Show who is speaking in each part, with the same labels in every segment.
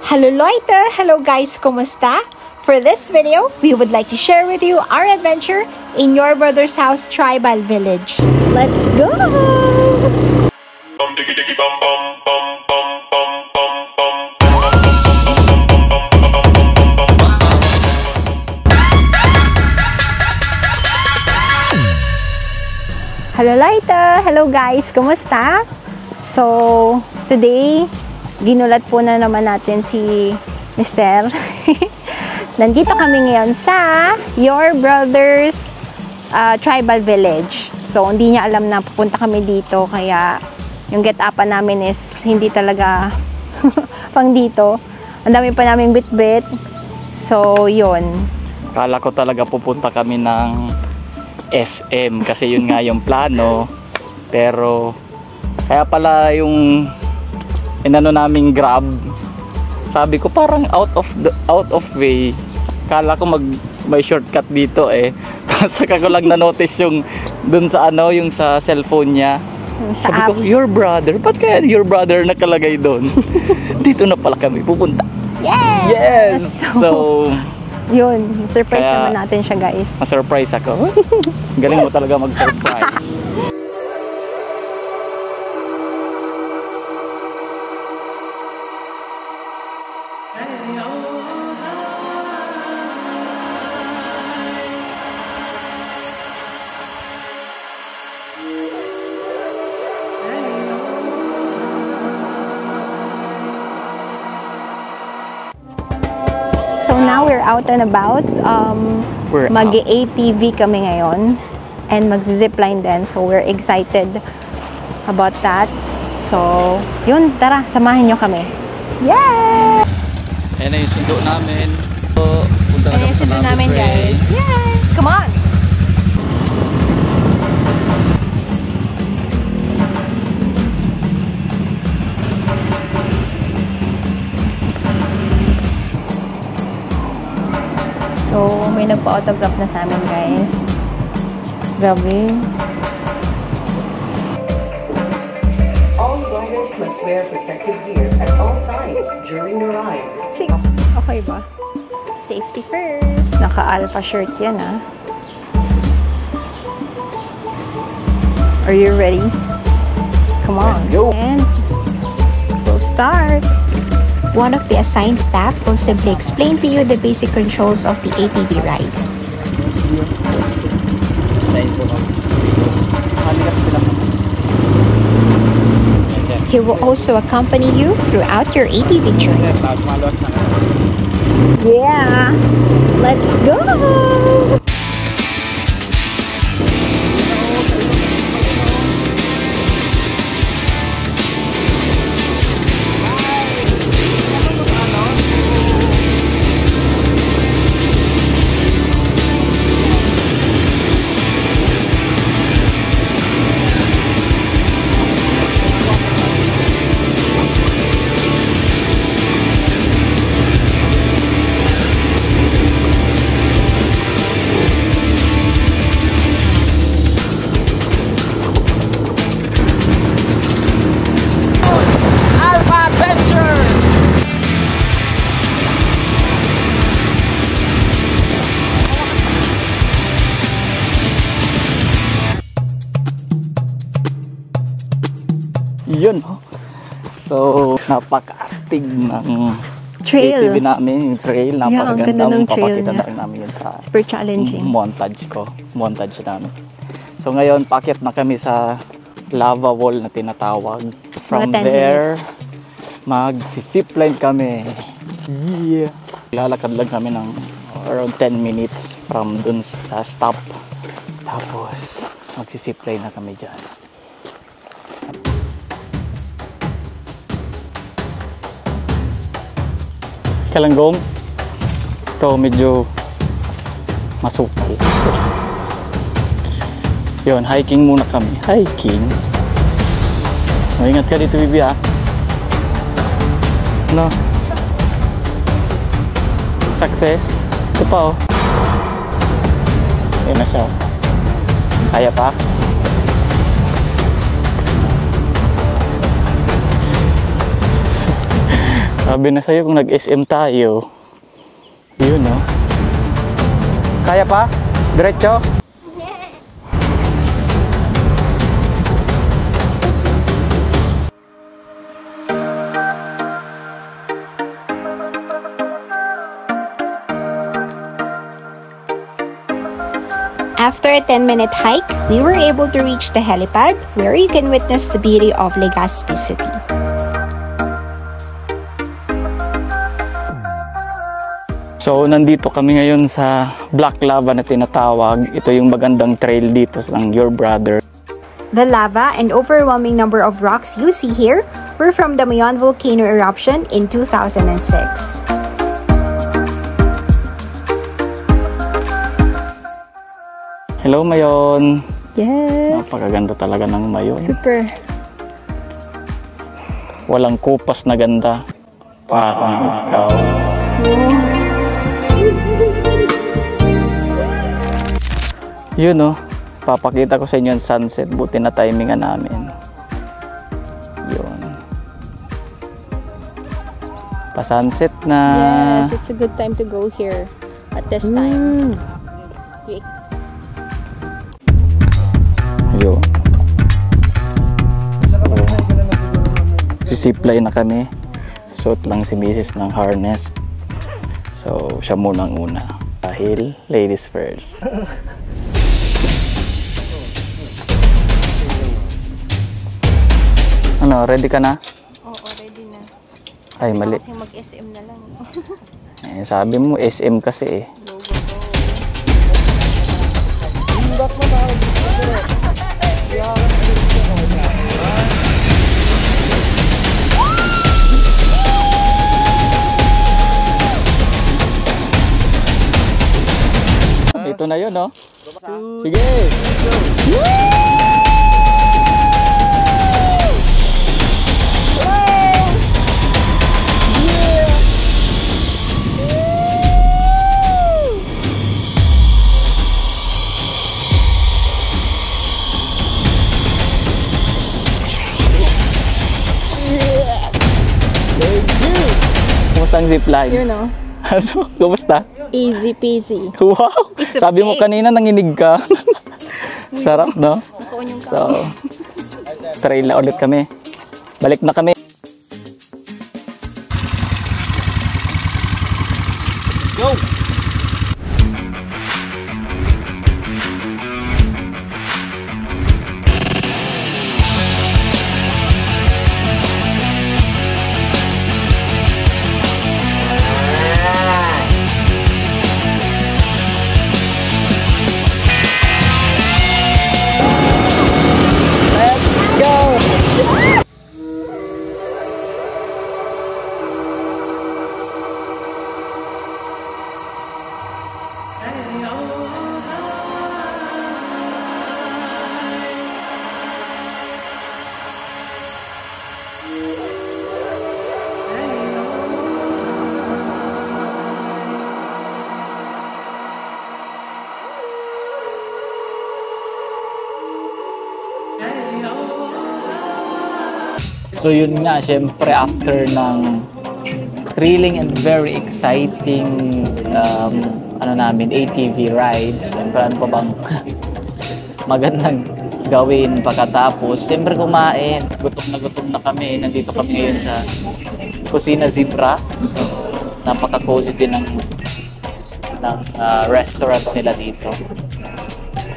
Speaker 1: Hello Leute! Hello guys! Kumusta? For this video, we would like to share with you our adventure in Your Brother's House Tribal Village. Let's go! Hello Leute! Hello guys! Kumusta? So, today, ginulat po na naman natin si Mr. Nandito kami ngayon sa Your Brother's Tribal Village. So, hindi niya alam na pupunta kami dito. Kaya, yung get-upan namin is hindi talaga pang dito. Ang dami pa naming bit-bit. So, yun.
Speaker 2: Kala ko talaga pupunta kami ng SM. Kasi yun nga yung plano. Pero, kaya pala yung inano naming Grab, sabi ko parang out of way. Kala ko may shortcut dito eh. Tapos saka ko lang na-notice yung dun sa ano, yung sa cellphone niya.
Speaker 1: Sa
Speaker 2: Sabi
Speaker 1: app.
Speaker 2: ko, your brother? Ba't kaya your brother nakalagay doon? Dito na pala kami pupunta.
Speaker 1: Yes!
Speaker 2: Yes! So,
Speaker 1: yun. Surprise
Speaker 2: kaya,
Speaker 1: naman natin siya, guys.
Speaker 2: ma-surprise ako. Galing mo talaga mag-surprise.
Speaker 1: So now we're out and about. Mag-ATV kami ngayon and mag-zipline din. So we're excited about that. So, yun, tara, samahan nyo kami. Yay!
Speaker 2: Ayan na yung sundo namin. So, punta na
Speaker 1: Ayan
Speaker 2: kami
Speaker 1: yung
Speaker 2: sa
Speaker 1: sundo namin,
Speaker 2: Mountain
Speaker 1: guys. Yay! Come on! So, may nagpa-autograph na sa amin, guys. Grabe.
Speaker 3: All riders must wear protective gear at all times during the ride.
Speaker 1: Okay ba? Safety first. Naka-alpha shirt yan, ah. Are you ready? Come on.
Speaker 2: Let's go.
Speaker 1: And we'll start.
Speaker 4: One of the assigned staff will simply explain to you the basic controls of the ATV ride. He will also accompany you throughout your ATV journey.
Speaker 1: Yeah! Let's go!
Speaker 2: Yun. So, napaka-astig ng
Speaker 1: Trail.
Speaker 2: ATV namin, yung trail.
Speaker 1: Yeah, ang ganda
Speaker 2: Napakaganda.
Speaker 1: ng trail
Speaker 2: Papakita
Speaker 1: niya.
Speaker 2: na rin namin yun sa
Speaker 1: Super challenging.
Speaker 2: montage namin. So, ngayon, paakyat na kami sa lava wall na tinatawag. From
Speaker 1: Mga 10
Speaker 2: there,
Speaker 1: minutes.
Speaker 2: mag-zipline kami. Yeah. Lalakad lang kami ng around 10 minutes from dun sa stop. Tapos, mag-zipline na kami dyan. Kalanggong, ito medyo masukal. Yun, hiking muna kami. Hiking. Ingat ka dito, Bibi, ah. No. Success. Ito pa, oh. Ayun na siya. Kaya pa. Sabi na sa'yo kung nag-SM tayo. Yun, no? Kaya pa? Diretso?
Speaker 4: After a 10-minute hike, we were able to reach the helipad where you can witness the beauty of Legazpi City.
Speaker 2: So, nandito kami ngayon sa Black Lava na tinatawag. Ito yung magandang trail dito ng Your Brother.
Speaker 4: The lava and overwhelming number of rocks you see here were from the Mayon volcano eruption in 2006.
Speaker 2: Hello, Mayon!
Speaker 1: Yes.
Speaker 2: Napakaganda talaga ng Mayon.
Speaker 1: Super.
Speaker 2: Walang kupas na ganda. Parang ikaw. Yun, no? Papakita ko sa inyo yung sunset. Buti na timingan namin. Yun. Pa-sunset na.
Speaker 1: Yes, it's a good time to go here at this time.
Speaker 2: Yun. Sisipline na kami. Suot lang si Mrs. ng harness. So, siya munang una. Dahil, ladies first. Ano, ready ka na?
Speaker 1: Oo, ready na.
Speaker 2: Ay, mali.
Speaker 1: Kasi mag-SM na lang.
Speaker 2: Eh, sabi mo, SM kasi eh.
Speaker 1: Go, go, go.
Speaker 2: Ito na yun, no? Sige! Kumusta ang zipline?
Speaker 1: You know,
Speaker 2: Ano? Kumusta?
Speaker 1: easy peasy.
Speaker 2: Wow! Sabi mo kanina nanginig ka. Sarap, no? So, trail na ulit kami. Balik na kami. Go! So yun nga, syempre after ng thrilling and very exciting ATV ride, syempre ano pa bang magandang gawin pagkatapos, syempre kumain. Gutom na kami. Nandito kami ngayon sa Kusina Zebra. Napaka-cozy din ng restaurant nila dito.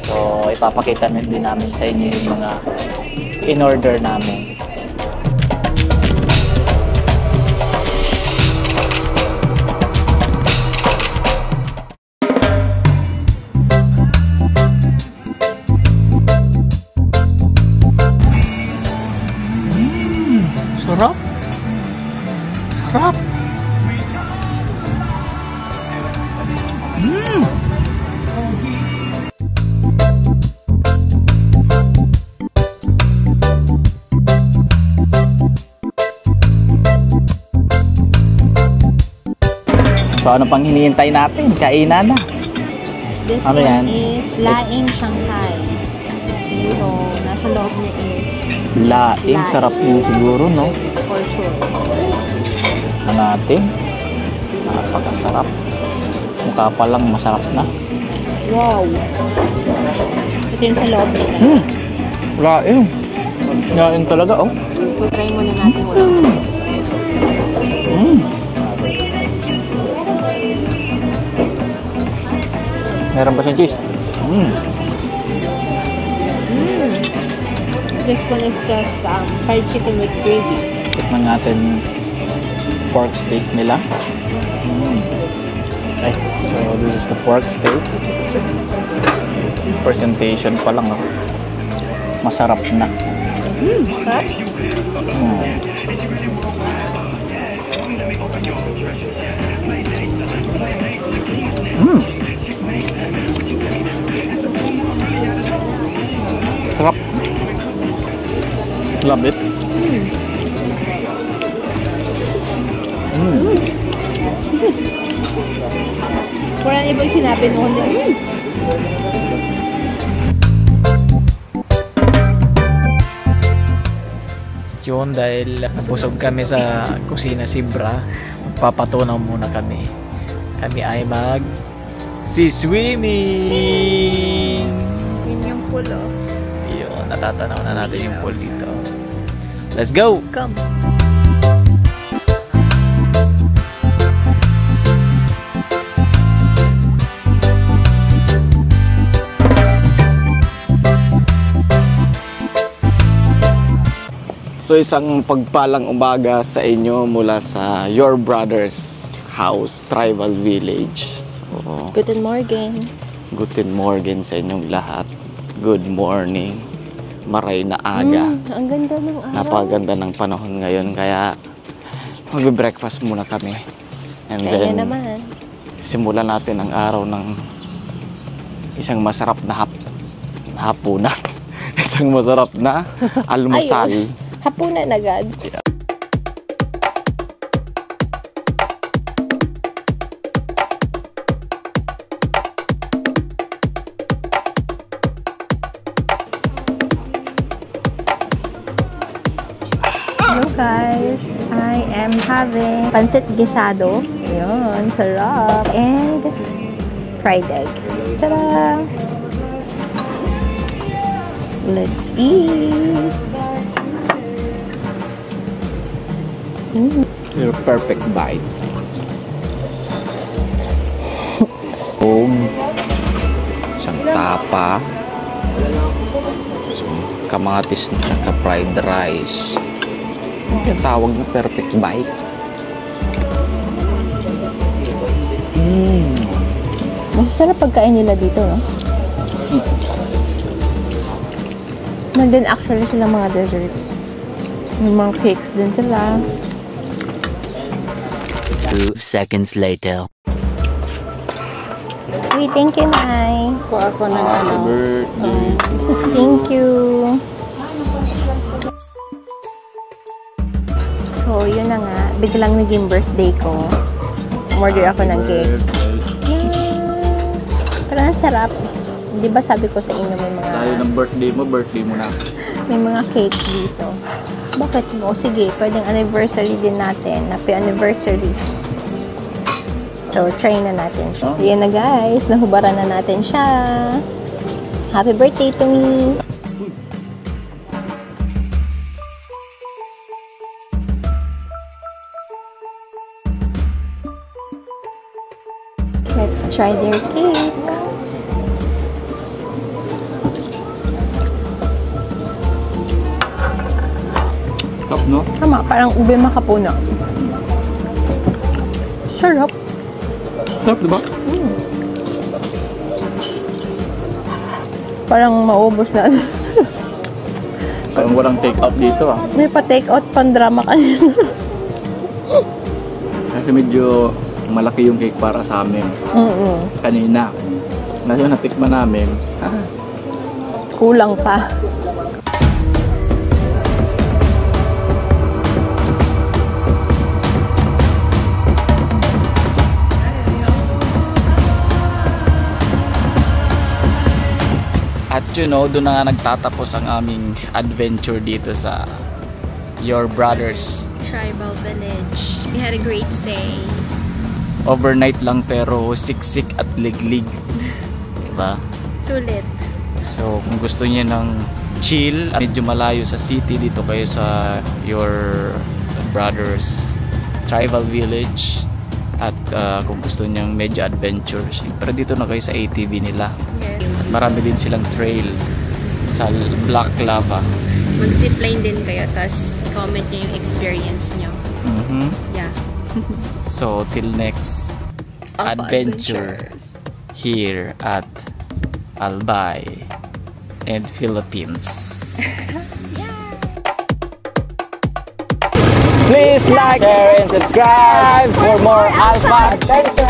Speaker 2: So ipapakita din namin sa inyo yung mga in-order namin. Sarap. Sarap. So ano pang hinihintay natin? Kainan na.
Speaker 1: This
Speaker 2: Ano
Speaker 1: one
Speaker 2: yan?
Speaker 1: is Laing Shanghai. So, nasa loob niya is
Speaker 2: Laing. Sarap yun siguro, no?
Speaker 1: for sure.
Speaker 2: na natin. Napakasarap. Mukha pa lang masarap na.
Speaker 1: Wow! Ito yung sa loob nila.
Speaker 2: Lain. Lain talaga, oh.
Speaker 1: So, try muna natin wala.
Speaker 2: Meron pa siyang cheese.
Speaker 1: This one is just fried chicken with gravy.
Speaker 2: Tikman natin pork steak nila. Okay, so this is the pork steak. Presentation pa lang, oh. Masarap na.
Speaker 1: Sarap?
Speaker 2: Sarap. Love it.
Speaker 1: Wala na iba yung sinabi mo.
Speaker 2: Yun, dahil busog kami sa kusina Sibra, magpapatunaw muna kami. Kami ay swimming.
Speaker 1: Yun yung pool, oh.
Speaker 2: Yun, natatanaw na natin yung pool dito. Let's go!
Speaker 1: Come.
Speaker 2: So isang pagpalang umaga sa inyo mula sa Your Brother's House, Tribal Village. So,
Speaker 1: Guten Morgen.
Speaker 2: Guten Morgen sa inyong lahat. Good morning. Maray na aga.
Speaker 1: Ang ganda ng araw.
Speaker 2: Napakaganda ng panahon ngayon, kaya mag-breakfast muna kami. And
Speaker 1: Kaya
Speaker 2: then,
Speaker 1: naman.
Speaker 2: simulan natin ang araw ng isang masarap na hapunan. Isang masarap na almusal.
Speaker 1: Ayos. Hapunan agad. Hello guys, I am having pancit gisado. Yun, sarap. And fried egg. Tada! Let's eat.
Speaker 2: Your perfect bite. Isang tapa. Kamatis na fried rice. Ano yung tawag na perfect bite?
Speaker 1: Masasarap pagkain nila dito, no? Nandun actually sila mga desserts. May mga cakes din sila.
Speaker 5: 2 seconds later.
Speaker 1: Uy, thank you, Nay.
Speaker 4: Kuha ako ng
Speaker 1: Thank you. So, yun na nga. Biglang naging birthday ko. Order ako ng cake. Parang ang sarap. Di ba sabi ko sa inyo may mga...
Speaker 2: Tayo ng birthday mo na.
Speaker 1: May mga cakes dito. Bakit mo? Sige, pwedeng anniversary din natin. Happy anniversary. So, try na natin siya. Yan na guys, nahubaran na natin siya. Happy birthday to me! Let's try their cake.
Speaker 2: Sarap, no?
Speaker 1: Tama, parang ube makapuno. Sarap.
Speaker 2: Sarap, diba?
Speaker 1: Parang maubos na.
Speaker 2: Parang walang take out dito, ah.
Speaker 1: May pa-take out pang drama kanina.
Speaker 2: Kasi medyo malaki yung cake para sa amin kanina. Ngayon natikman namin.
Speaker 1: Kulang pa.
Speaker 2: At you know, doon na nga nagtatapos ang aming adventure dito sa Your Brother's
Speaker 1: Tribal Village. We had a great stay.
Speaker 2: Overnight lang pero siksik at liglig. Diba?
Speaker 1: Sulit.
Speaker 2: So kung gusto niyo ng chill, medyo malayo sa city, dito kayo sa your brother's Tribal Village. At kung gusto niyang medyo adventure, syempre dito na kayo sa ATV nila.
Speaker 1: Yes.
Speaker 2: At marami din silang trail sa Black Lava.
Speaker 1: Mag-zipline din kayo, tapos comment nyo yung experience nyo. Yeah.
Speaker 2: So till next adventure here at Albay and Philippines. Please like, share, and subscribe for more Alpha Adventure.